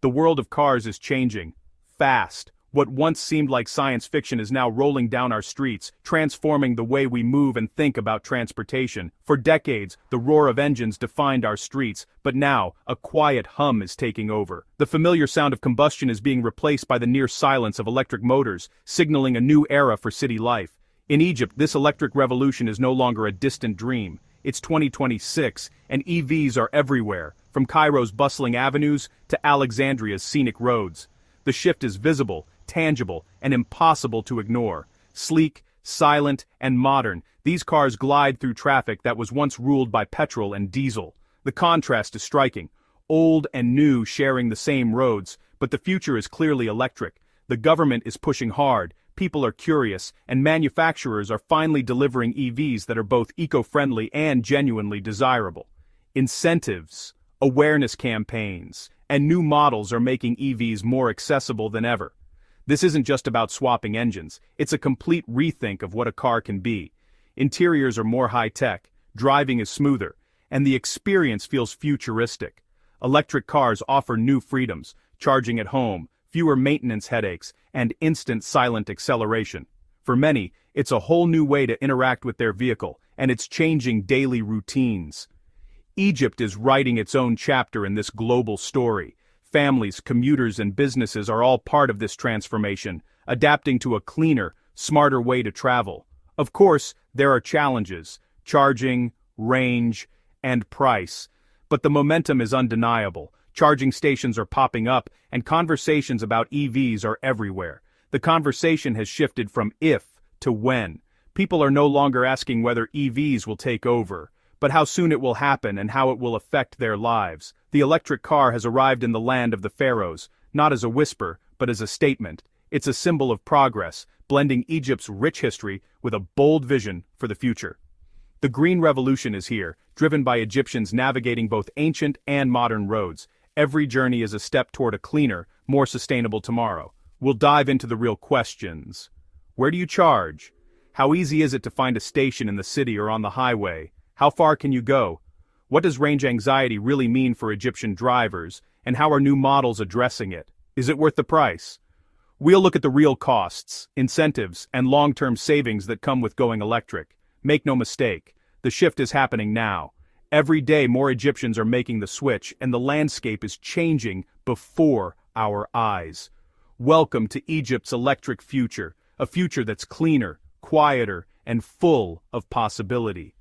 The world of cars is changing. Fast. What once seemed like science fiction is now rolling down our streets, transforming the way we move and think about transportation. For decades, the roar of engines defined our streets, but now, a quiet hum is taking over. The familiar sound of combustion is being replaced by the near silence of electric motors, signaling a new era for city life. In Egypt, this electric revolution is no longer a distant dream. It's 2026, and EVs are everywhere, from Cairo's bustling avenues to Alexandria's scenic roads. The shift is visible, tangible, and impossible to ignore. Sleek, silent, and modern, these cars glide through traffic that was once ruled by petrol and diesel. The contrast is striking. Old and new sharing the same roads, but the future is clearly electric. The government is pushing hard, people are curious, and manufacturers are finally delivering EVs that are both eco-friendly and genuinely desirable. Incentives, awareness campaigns, and new models are making EVs more accessible than ever. This isn't just about swapping engines, it's a complete rethink of what a car can be. Interiors are more high-tech, driving is smoother, and the experience feels futuristic. Electric cars offer new freedoms, charging at home, fewer maintenance headaches, and instant silent acceleration. For many, it's a whole new way to interact with their vehicle, and it's changing daily routines. Egypt is writing its own chapter in this global story. Families, commuters, and businesses are all part of this transformation, adapting to a cleaner, smarter way to travel. Of course, there are challenges: charging, range, and price. But the momentum is undeniable. Charging stations are popping up, and conversations about EVs are everywhere. The conversation has shifted from if to when. People are no longer asking whether EVs will take over, but how soon it will happen and how it will affect their lives. The electric car has arrived in the land of the pharaohs, not as a whisper, but as a statement. It's a symbol of progress, blending Egypt's rich history with a bold vision for the future. The Green Revolution is here, driven by Egyptians navigating both ancient and modern roads. Every journey is a step toward a cleaner, more sustainable tomorrow. We'll dive into the real questions. Where do you charge? How easy is it to find a station in the city or on the highway? How far can you go? What does range anxiety really mean for Egyptian drivers, and how are new models addressing it? Is it worth the price? We'll look at the real costs, incentives, and long-term savings that come with going electric. Make no mistake, the shift is happening now. Every day more Egyptians are making the switch, and the landscape is changing before our eyes. Welcome to Egypt's electric future, a future that's cleaner, quieter, and full of possibility.